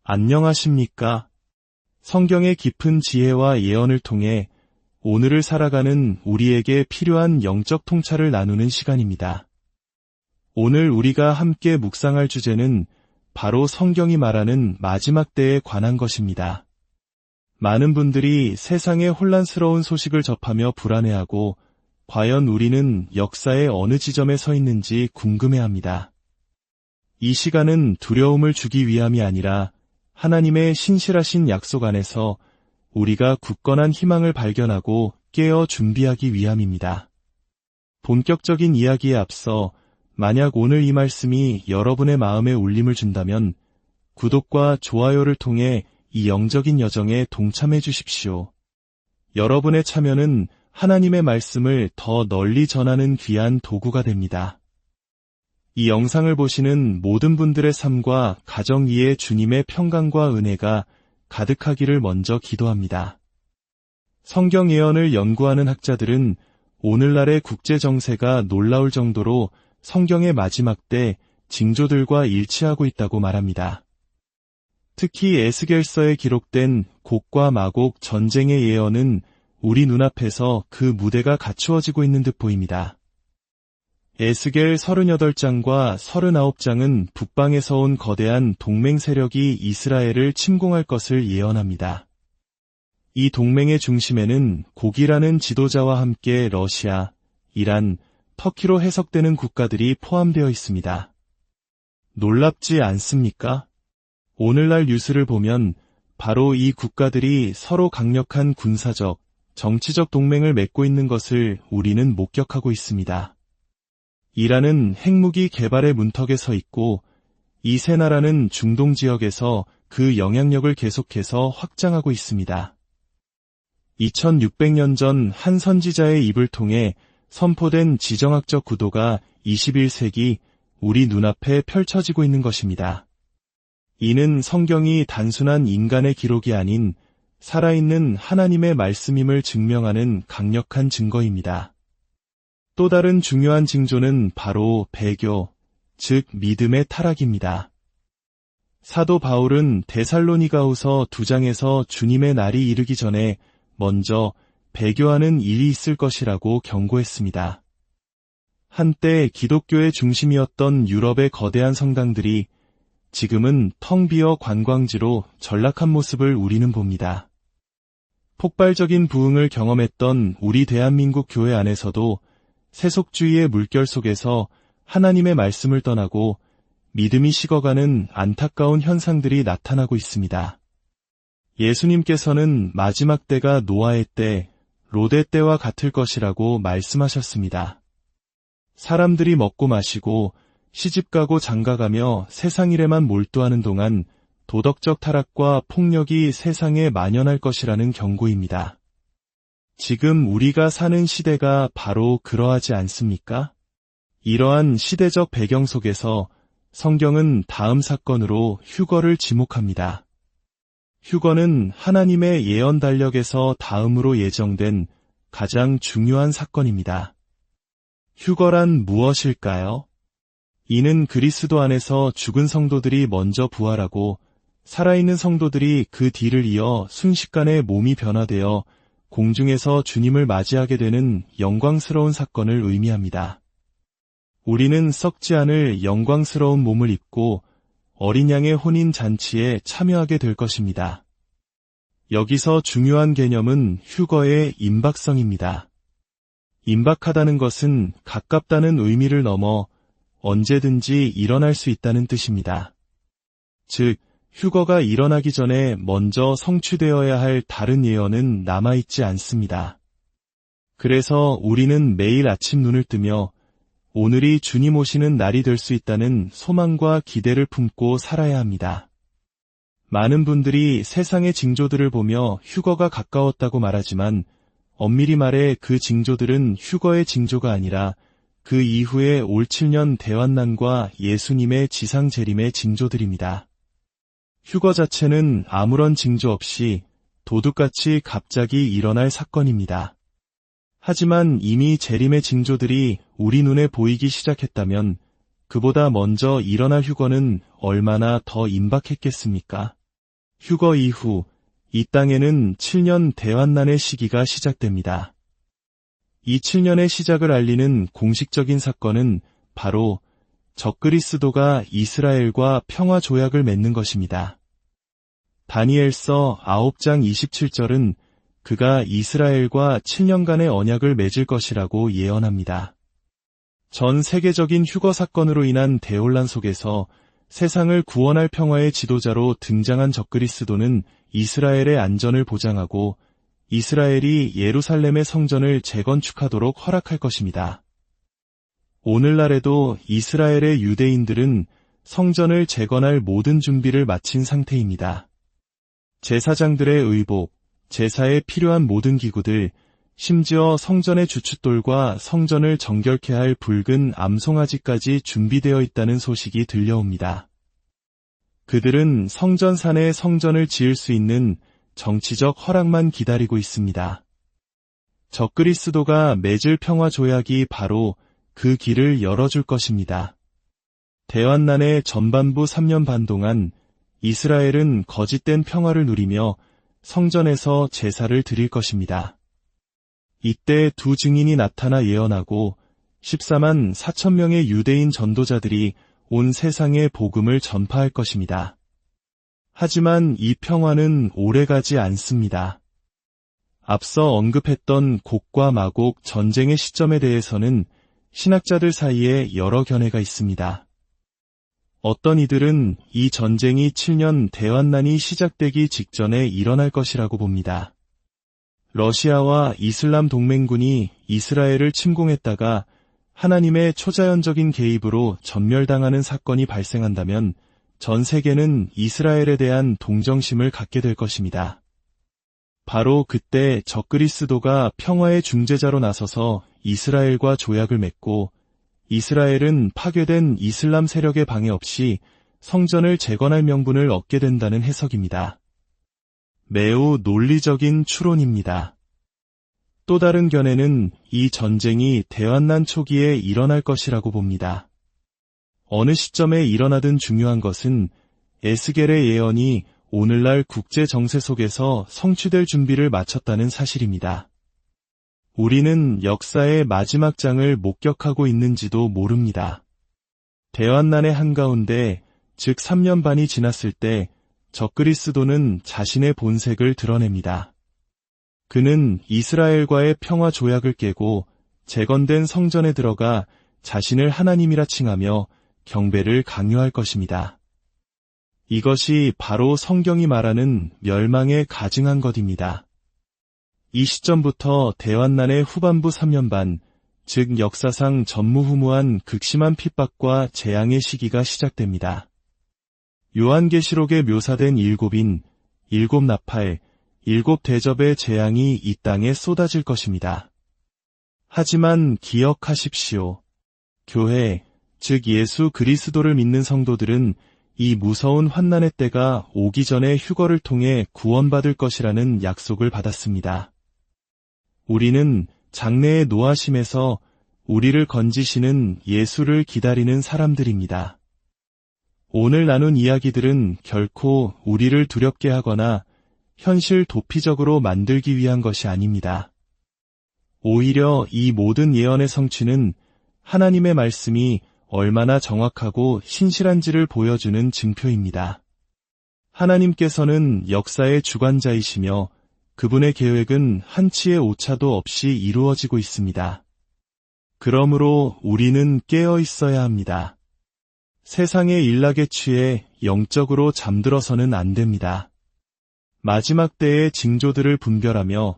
안녕하십니까? 성경의 깊은 지혜와 예언을 통해 오늘을 살아가는 우리에게 필요한 영적 통찰을 나누는 시간입니다. 오늘 우리가 함께 묵상할 주제는 바로 성경이 말하는 마지막 때에 관한 것입니다. 많은 분들이 세상의 혼란스러운 소식을 접하며 불안해하고 과연 우리는 역사의 어느 지점에 서 있는지 궁금해합니다. 이 시간은 두려움을 주기 위함이 아니라 하나님의 신실하신 약속 안에서 우리가 굳건한 희망을 발견하고 깨어 준비하기 위함입니다. 본격적인 이야기에 앞서 만약 오늘 이 말씀이 여러분의 마음에 울림을 준다면 구독과 좋아요를 통해 이 영적인 여정에 동참해 주십시오. 여러분의 참여는 하나님의 말씀을 더 널리 전하는 귀한 도구가 됩니다. 이 영상을 보시는 모든 분들의 삶과 가정 위에 주님의 평강과 은혜가 가득하기를 먼저 기도합니다. 성경 예언을 연구하는 학자들은 오늘날의 국제 정세가 놀라울 정도로 성경의 마지막 때 징조들과 일치하고 있다고 말합니다. 특히 에스겔서에 기록된 곡과 마곡 전쟁의 예언은 우리 눈앞에서 그 무대가 갖추어지고 있는 듯 보입니다. 에스겔 38장과 39장은 북방에서 온 거대한 동맹 세력이 이스라엘을 침공할 것을 예언합니다. 이 동맹의 중심에는 곡이라는 지도자와 함께 러시아, 이란, 터키로 해석되는 국가들이 포함되어 있습니다. 놀랍지 않습니까? 오늘날 뉴스를 보면 바로 이 국가들이 서로 강력한 군사적, 정치적 동맹을 맺고 있는 것을 우리는 목격하고 있습니다. 이란은 핵무기 개발의 문턱에 서 있고 이 세 나라는 중동 지역에서 그 영향력을 계속해서 확장하고 있습니다. 2600년 전 한 선지자의 입을 통해 선포된 지정학적 구도가 21세기 우리 눈앞에 펼쳐지고 있는 것입니다. 이는 성경이 단순한 인간의 기록이 아닌 살아있는 하나님의 말씀임을 증명하는 강력한 증거입니다. 또 다른 중요한 징조는 바로 배교, 즉 믿음의 타락입니다. 사도 바울은 데살로니가후서 2장에서 주님의 날이 이르기 전에 먼저 배교하는 일이 있을 것이라고 경고했습니다. 한때 기독교의 중심이었던 유럽의 거대한 성당들이 지금은 텅 비어 관광지로 전락한 모습을 우리는 봅니다. 폭발적인 부흥을 경험했던 우리 대한민국 교회 안에서도 세속주의의 물결 속에서 하나님의 말씀을 떠나고 믿음이 식어가는 안타까운 현상들이 나타나고 있습니다. 예수님께서는 마지막 때가 노아의 때, 롯의 때와 같을 것이라고 말씀하셨습니다. 사람들이 먹고 마시고 시집가고 장가가며 세상 일에만 몰두하는 동안 도덕적 타락과 폭력이 세상에 만연할 것이라는 경고입니다. 지금 우리가 사는 시대가 바로 그러하지 않습니까? 이러한 시대적 배경 속에서 성경은 다음 사건으로 휴거를 지목합니다. 휴거는 하나님의 예언 달력에서 다음으로 예정된 가장 중요한 사건입니다. 휴거란 무엇일까요? 이는 그리스도 안에서 죽은 성도들이 먼저 부활하고 살아있는 성도들이 그 뒤를 이어 순식간에 몸이 변화되어 공중에서 주님을 맞이하게 되는 영광스러운 사건을 의미합니다. 우리는 썩지 않을 영광스러운 몸을 입고 어린 양의 혼인 잔치에 참여하게 될 것입니다. 여기서 중요한 개념은 휴거의 임박성입니다. 임박하다는 것은 가깝다는 의미를 넘어 언제든지 일어날 수 있다는 뜻입니다. 즉, 휴거가 일어나기 전에 먼저 성취되어야 할 다른 예언은 남아있지 않습니다. 그래서 우리는 매일 아침 눈을 뜨며 오늘이 주님 오시는 날이 될 수 있다는 소망과 기대를 품고 살아야 합니다. 많은 분들이 세상의 징조들을 보며 휴거가 가까웠다고 말하지만 엄밀히 말해 그 징조들은 휴거의 징조가 아니라 그 이후에 올 7년 대환난과 예수님의 지상 재림의 징조들입니다. 휴거 자체는 아무런 징조 없이 도둑같이 갑자기 일어날 사건입니다. 하지만 이미 재림의 징조들이 우리 눈에 보이기 시작했다면 그보다 먼저 일어날 휴거는 얼마나 더 임박했겠습니까? 휴거 이후 이 땅에는 7년 대환난의 시기가 시작됩니다. 이 7년의 시작을 알리는 공식적인 사건은 바로 적그리스도가 이스라엘과 평화 조약을 맺는 것입니다. 다니엘서 9장 27절은 그가 이스라엘과 7년간의 언약을 맺을 것이라고 예언합니다. 전 세계적인 휴거 사건으로 인한 대혼란 속에서 세상을 구원할 평화의 지도자로 등장한 적그리스도는 이스라엘의 안전을 보장하고 이스라엘이 예루살렘의 성전을 재건축하도록 허락할 것입니다. 오늘날에도 이스라엘의 유대인들은 성전을 재건할 모든 준비를 마친 상태입니다. 제사장들의 의복, 제사에 필요한 모든 기구들, 심지어 성전의 주춧돌과 성전을 정결케 할 붉은 암송아지까지 준비되어 있다는 소식이 들려옵니다. 그들은 성전산에 성전을 지을 수 있는 정치적 허락만 기다리고 있습니다. 적그리스도가 맺을 평화 조약이 바로 그 길을 열어줄 것입니다. 대환난의 전반부 3년 반 동안 이스라엘은 거짓된 평화를 누리며 성전에서 제사를 드릴 것입니다. 이때 두 증인이 나타나 예언하고 14만 4천 명의 유대인 전도자들이 온 세상에 복음을 전파할 것입니다. 하지만 이 평화는 오래가지 않습니다. 앞서 언급했던 곡과 마곡 전쟁의 시점에 대해서는 신학자들 사이에 여러 견해가 있습니다. 어떤 이들은 이 전쟁이 7년 대환난이 시작되기 직전에 일어날 것이라고 봅니다. 러시아와 이슬람 동맹군이 이스라엘을 침공했다가 하나님의 초자연적인 개입으로 전멸당하는 사건이 발생한다면 전 세계는 이스라엘에 대한 동정심을 갖게 될 것입니다. 바로 그때 적그리스도가 평화의 중재자로 나서서 이스라엘과 조약을 맺고 이스라엘은 파괴된 이슬람 세력의 방해 없이 성전을 재건할 명분을 얻게 된다는 해석입니다. 매우 논리적인 추론입니다. 또 다른 견해는 이 전쟁이 대환난 초기에 일어날 것이라고 봅니다. 어느 시점에 일어나든 중요한 것은 에스겔의 예언이 오늘날 국제 정세 속에서 성취될 준비를 마쳤다는 사실입니다. 우리는 역사의 마지막 장을 목격하고 있는지도 모릅니다. 대환난의 한가운데, 즉 3년 반이 지났을 때 적그리스도는 자신의 본색을 드러냅니다. 그는 이스라엘과의 평화 조약을 깨고 재건된 성전에 들어가 자신을 하나님이라 칭하며 경배를 강요할 것입니다. 이것이 바로 성경이 말하는 멸망에 가증한 것입니다. 이 시점부터 대환난의 후반부 3년 반, 즉 역사상 전무후무한 극심한 핍박과 재앙의 시기가 시작됩니다. 요한계시록에 묘사된 일곱 나팔, 일곱 대접의 재앙이 이 땅에 쏟아질 것입니다. 하지만 기억하십시오. 교회, 즉 예수 그리스도를 믿는 성도들은 이 무서운 환난의 때가 오기 전에 휴거를 통해 구원받을 것이라는 약속을 받았습니다. 우리는 장래의 노하심에서 우리를 건지시는 예수를 기다리는 사람들입니다. 오늘 나눈 이야기들은 결코 우리를 두렵게 하거나 현실 도피적으로 만들기 위한 것이 아닙니다. 오히려 이 모든 예언의 성취는 하나님의 말씀이 얼마나 정확하고 신실한지를 보여주는 증표입니다. 하나님께서는 역사의 주관자이시며 그분의 계획은 한치의 오차도 없이 이루어지고 있습니다. 그러므로 우리는 깨어 있어야 합니다. 세상의 일락에 취해 영적으로 잠들어서는 안 됩니다. 마지막 때의 징조들을 분별하며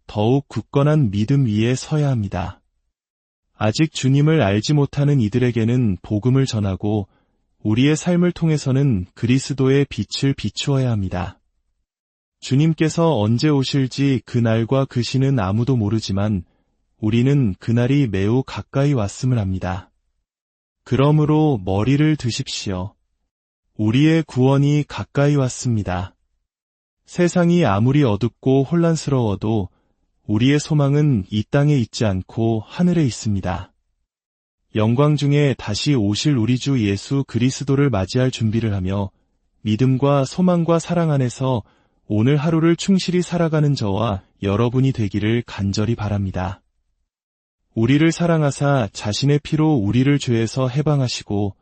더욱 굳건한 믿음 위에 서야 합니다. 아직 주님을 알지 못하는 이들에게는 복음을 전하고 우리의 삶을 통해서는 그리스도의 빛을 비추어야 합니다. 주님께서 언제 오실지 그 날과 그 시는 아무도 모르지만 우리는 그날이 매우 가까이 왔음을 압니다. 그러므로 머리를 드십시오. 우리의 구원이 가까이 왔습니다. 세상이 아무리 어둡고 혼란스러워도 우리의 소망은 이 땅에 있지 않고 하늘에 있습니다. 영광 중에 다시 오실 우리 주 예수 그리스도를 맞이할 준비를 하며 믿음과 소망과 사랑 안에서 오늘 하루를 충실히 살아가는 저와 여러분이 되기를 간절히 바랍니다. 우리를 사랑하사 자신의 피로 우리를 죄에서 해방하시고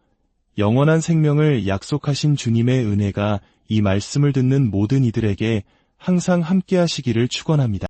영원한 생명을 약속하신 주님의 은혜가 이 말씀을 듣는 모든 이들에게 항상 함께 하시기를 축원합니다.